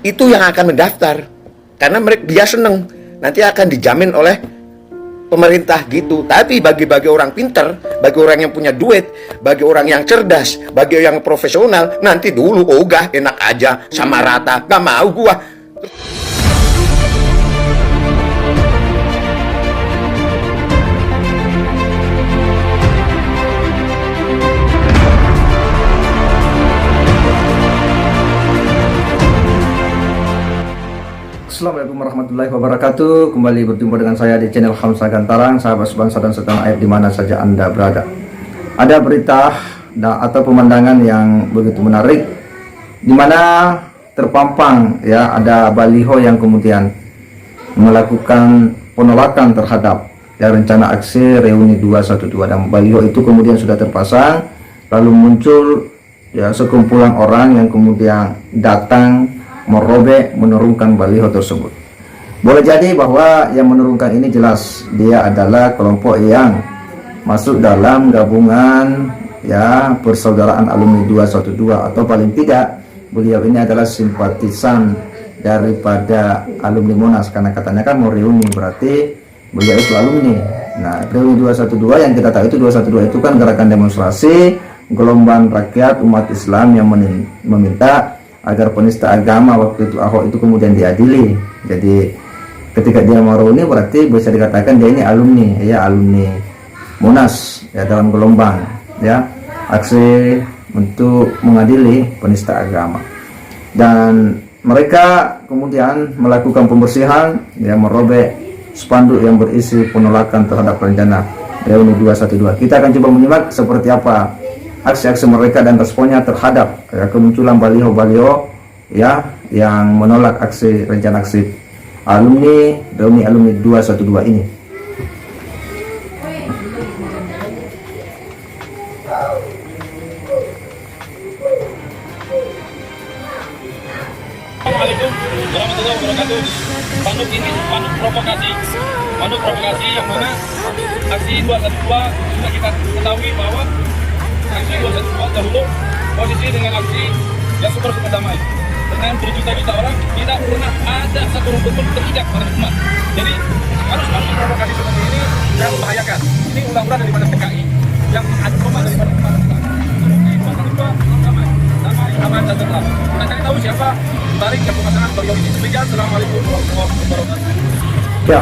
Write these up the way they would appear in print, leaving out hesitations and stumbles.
itu yang akan mendaftar. Karena mereka dia seneng nanti akan dijamin oleh pemerintah gitu. Tapi bagi orang pinter, bagi orang yang punya duit, bagi orang yang cerdas, bagi yang profesional, nanti dulu ogah enak aja sama rata, gak mau gua. Assalamualaikum warahmatullahi wabarakatuh. Kembali berjumpa dengan saya di channel Hamzah Gantarang, sahabat sebangsa dan setanah air di mana saja Anda berada. Ada berita atau pemandangan yang begitu menarik, di mana terpampang ya ada baliho yang kemudian melakukan penolakan terhadap ya rencana aksi reuni 212, dan baliho itu kemudian sudah terpasang, lalu muncul ya sekumpulan orang yang kemudian datang merobek, menurunkan baliho tersebut. Boleh jadi bahwa yang menurunkan ini jelas dia adalah kelompok yang masuk dalam gabungan ya persaudaraan alumni 212, atau paling tidak beliau ini adalah simpatisan daripada alumni Monas, karena katanya kan mau reuni, berarti beliau itu alumni. Nah, reuni 212 yang kita tahu itu 212 itu kan gerakan demonstrasi gelombang rakyat umat Islam yang meminta agar penista agama waktu itu Ahok itu kemudian diadili. Jadi ketika dia mau reuni berarti bisa dikatakan dia ini alumni ya, alumni Monas ya, dalam gelombang ya aksi untuk mengadili penista agama. Dan mereka kemudian melakukan pembersihan ya, merobek spanduk yang berisi penolakan terhadap rencana reuni 212. Kita akan coba menyimak seperti apa aksi-aksi mereka dan responnya terhadap ya, kemunculan baliho-baliho ya yang menolak rencana aksi reuni alumni 212 ini. Assalamualaikum warahmatullahi wabarakatuh. Panduk ini panduk provokasi yang mana aksi 212 sudah kita ketahui bahwa aksi 212 dahulu posisi dengan aksi yang super damai dengan berjuta-juta orang, tidak pernah ada satu rumput pun terikat pada umat. Jadi harus provokasi seperti ini yang membahayakan. Ini ulah-ulah daripada PKI yang ada umat daripada umat Islam. Damai, aman dan tentram. Kita cari tahu siapa tarik dan pemasangan beliau ini. Demikian, assalamualaikum warahmatullahi wabarakatuh. Ya,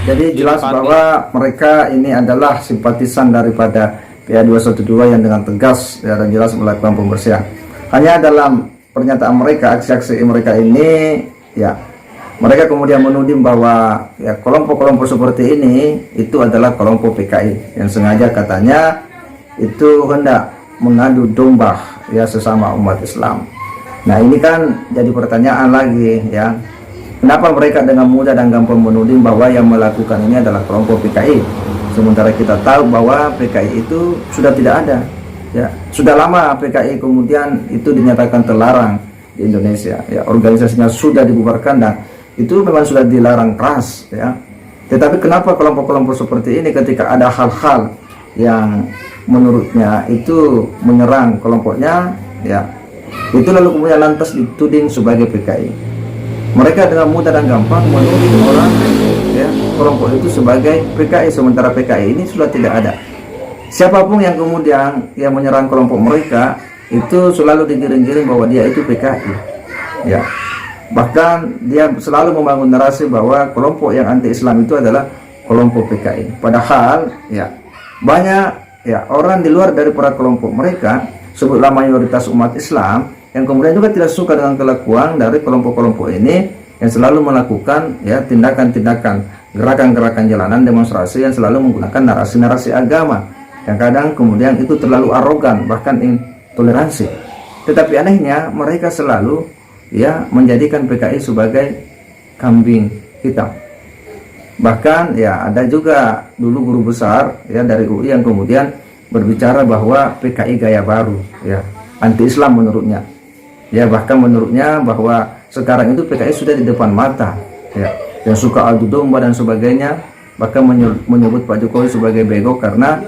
jadi jelas bahwa mereka ini adalah simpatisan daripada PA212 yang dengan tegas ya, dan jelas melakukan pembersihan. Hanya dalam pernyataan mereka, aksi-aksi mereka ini ya, mereka kemudian menuding bahwa ya kelompok-kelompok seperti ini itu adalah kelompok PKI yang sengaja katanya itu hendak mengadu domba ya sesama umat Islam. Nah, ini kan jadi pertanyaan lagi ya, kenapa mereka dengan mudah dan gampang menuding bahwa yang melakukan ini adalah kelompok PKI, sementara kita tahu bahwa PKI itu sudah tidak ada ya, sudah lama PKI kemudian itu dinyatakan terlarang di Indonesia ya, organisasinya sudah dibubarkan dan itu memang sudah dilarang keras ya. Tetapi kenapa kelompok-kelompok seperti ini ketika ada hal-hal yang menurutnya itu menyerang kelompoknya ya, itu lalu kemudian lantas dituding sebagai PKI. Mereka dengan mudah dan gampang menuding orang ya, kelompok itu sebagai PKI, sementara PKI ini sudah tidak ada. Siapapun yang kemudian yang menyerang kelompok mereka itu selalu digiring-giring bahwa dia itu PKI ya. Bahkan dia selalu membangun narasi bahwa kelompok yang anti-Islam itu adalah kelompok PKI. Padahal ya banyak ya orang di luar dari para kelompok mereka, sebutlah mayoritas umat Islam, yang kemudian juga tidak suka dengan kelakuan dari kelompok-kelompok ini yang selalu melakukan ya tindakan-tindakan, gerakan-gerakan jalanan, demonstrasi yang selalu menggunakan narasi-narasi agama yang kadang kemudian itu terlalu arogan, bahkan intoleransi. Tetapi anehnya mereka selalu ya menjadikan PKI sebagai kambing hitam. Bahkan ya ada juga dulu guru besar ya dari UI yang kemudian berbicara bahwa PKI gaya baru ya, anti-Islam menurutnya ya, bahkan menurutnya bahwa sekarang itu PKI sudah di depan mata ya, yang suka adu domba dan sebagainya, bahkan menyebut Pak Jokowi sebagai bego karena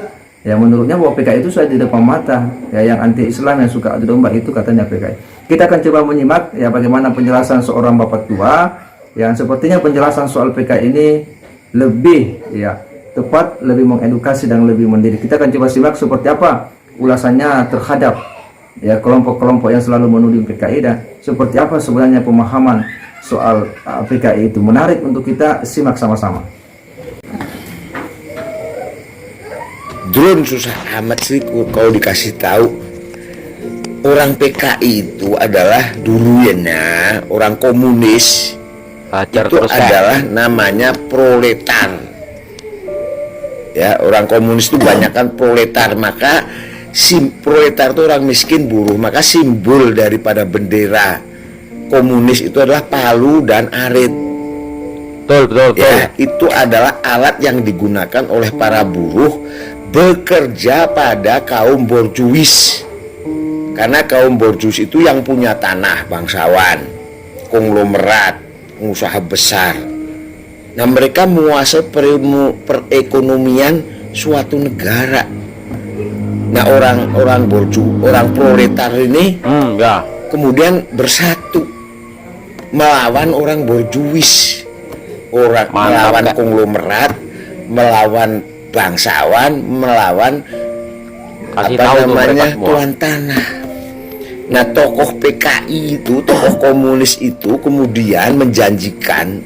ya menurutnya bahwa PKI itu sudah di depan mata ya, yang anti-Islam yang suka adu domba itu katanya PKI. Kita akan coba menyimak ya bagaimana penjelasan seorang bapak tua yang sepertinya penjelasan soal PKI ini lebih ya tepat, lebih mengedukasi dan lebih mendidik. Kita akan coba simak seperti apa ulasannya terhadap ya kelompok-kelompok yang selalu menuding PKI dan seperti apa sebenarnya pemahaman soal PKI itu. Menarik untuk kita simak sama-sama. Drone susah amat sih kalau dikasih tahu. Orang PKI itu adalah dulu ya, orang komunis. Hajar itu terus adalah namanya proletar. Ya, orang komunis itu banyak kan proletar, maka proletar itu orang miskin buruh, maka simbol daripada bendera komunis itu adalah palu dan arit. betul. Ya, itu adalah alat yang digunakan oleh para buruh bekerja pada kaum borjuis. Karena kaum borjuis itu yang punya tanah, bangsawan, konglomerat, pengusaha besar. Nah, mereka menguasai perekonomian suatu negara. Nah, orang proletar ini ya. kemudian bersatu melawan orang borjuis, melawan konglomerat, melawan bangsawan, melawan tuan tanah. Nah, tokoh PKI itu, tokoh komunis itu kemudian menjanjikan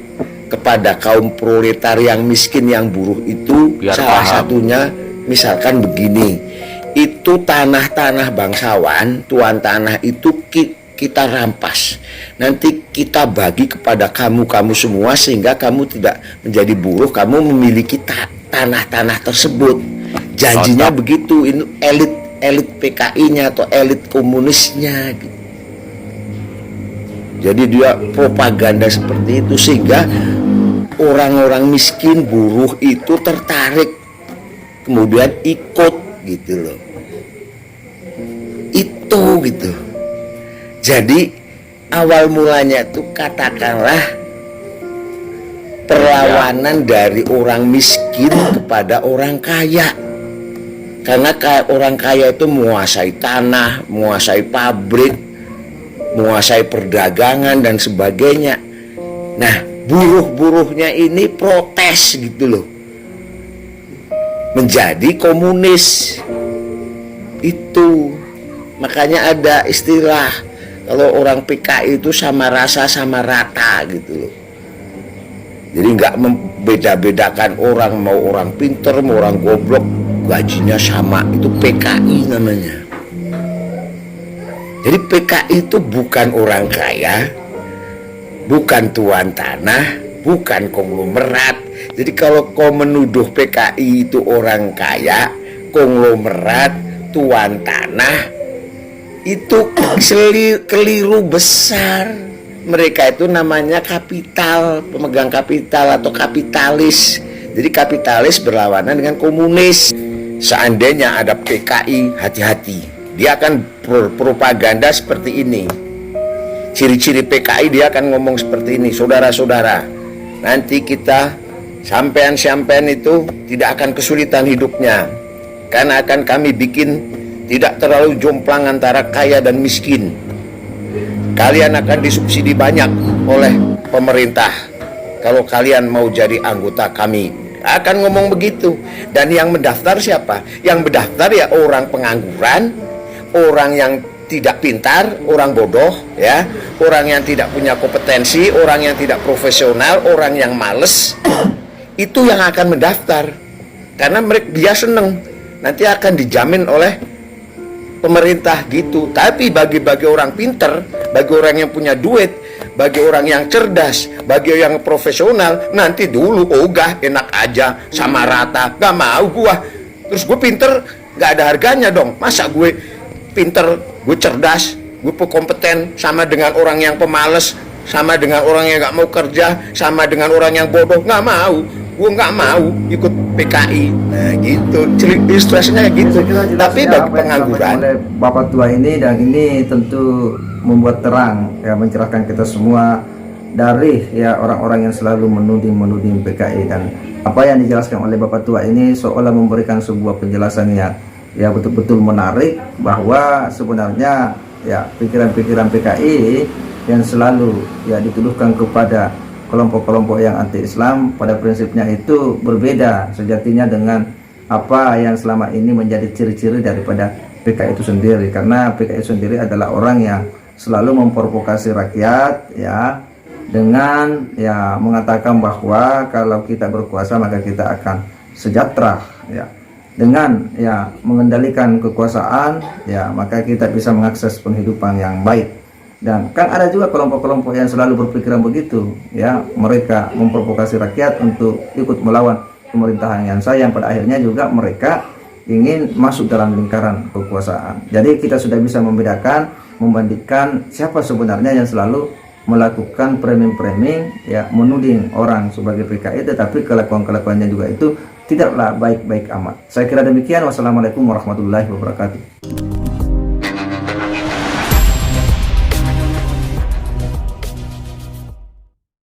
kepada kaum proletar yang miskin, yang buruh itu, salah satunya misalkan begini, itu tanah-tanah bangsawan, tuan tanah itu kita rampas, nanti kita bagi kepada kamu semua sehingga kamu tidak menjadi buruh, kamu memiliki tanah-tanah tersebut. Janjinya begitu, ini elit PKI-nya atau elit komunisnya gitu. Jadi dia propaganda seperti itu sehingga orang-orang miskin buruh itu tertarik kemudian ikut gitu loh. Itu gitu. Jadi awal mulanya itu katakanlah perlawanan dari orang miskin kepada orang kaya. Karena orang kaya itu menguasai tanah, menguasai pabrik, menguasai perdagangan dan sebagainya. Nah, buruh-buruhnya ini protes gitu loh, menjadi komunis. Itu makanya ada istilah kalau orang PKI itu sama rasa sama rata gitu loh. Jadi nggak membeda-bedakan orang, mau orang pinter mau orang goblok, gajinya sama, itu PKI namanya. Jadi PKI itu bukan orang kaya, bukan tuan tanah, bukan konglomerat. Jadi kalau kau menuduh PKI itu orang kaya, konglomerat, tuan tanah, itu keliru besar. Mereka itu namanya kapital, pemegang kapital atau kapitalis. Jadi kapitalis berlawanan dengan komunis. Seandainya ada PKI, hati-hati, dia akan propaganda seperti ini. Ciri-ciri PKI dia akan ngomong seperti ini, saudara-saudara, nanti kita sampean-sampean itu tidak akan kesulitan hidupnya, karena akan kami bikin tidak terlalu jomplang antara kaya dan miskin. Kalian akan disubsidi banyak oleh pemerintah kalau kalian mau jadi anggota kami. Akan ngomong begitu. Dan yang mendaftar siapa? Yang mendaftar ya orang pengangguran, orang yang tidak pintar, orang bodoh ya, orang yang tidak punya kompetensi, orang yang tidak profesional, orang yang males. Itu yang akan mendaftar. Karena dia seneng nanti akan dijamin oleh pemerintah gitu. Tapi bagi orang pinter, bagi orang yang punya duit, bagi orang yang cerdas, bagi yang profesional, nanti dulu ogah enak aja sama rata, gak mau gua. Terus gue pinter gak ada harganya dong. Masa gue pinter, gue cerdas, gue kompeten sama dengan orang yang pemalas, sama dengan orang yang gak mau kerja, sama dengan orang yang bodoh? Gak mau. Gue nggak mau ikut PKI. Nah gitu, ilustrasinya gitu. Tapi bagi pengangguran, oleh bapak tua ini, dan ini tentu membuat terang ya, mencerahkan kita semua dari ya orang-orang yang selalu menuding PKI. Dan apa yang dijelaskan oleh bapak tua ini seolah memberikan sebuah penjelasan yang ya betul-betul menarik, bahwa sebenarnya ya pikiran-pikiran PKI yang selalu ya dituduhkan kepada kelompok-kelompok yang anti-Islam, pada prinsipnya itu berbeda sejatinya dengan apa yang selama ini menjadi ciri-ciri daripada PKI itu sendiri. Karena PKI sendiri adalah orang yang selalu memprovokasi rakyat ya, dengan ya mengatakan bahwa kalau kita berkuasa maka kita akan sejahtera ya. Dengan ya mengendalikan kekuasaan ya, maka kita bisa mengakses penghidupan yang baik. Dan kan ada juga kelompok-kelompok yang selalu berpikiran begitu ya, mereka memprovokasi rakyat untuk ikut melawan pemerintahan yang sah, yang pada akhirnya juga mereka ingin masuk dalam lingkaran kekuasaan. Jadi kita sudah bisa membedakan, membandingkan siapa sebenarnya yang selalu melakukan framing-framing ya, menuding orang sebagai PKI, tetapi kelakuan-kelakuannya juga itu tidaklah baik-baik amat. Saya kira demikian. Wassalamualaikum warahmatullahi wabarakatuh.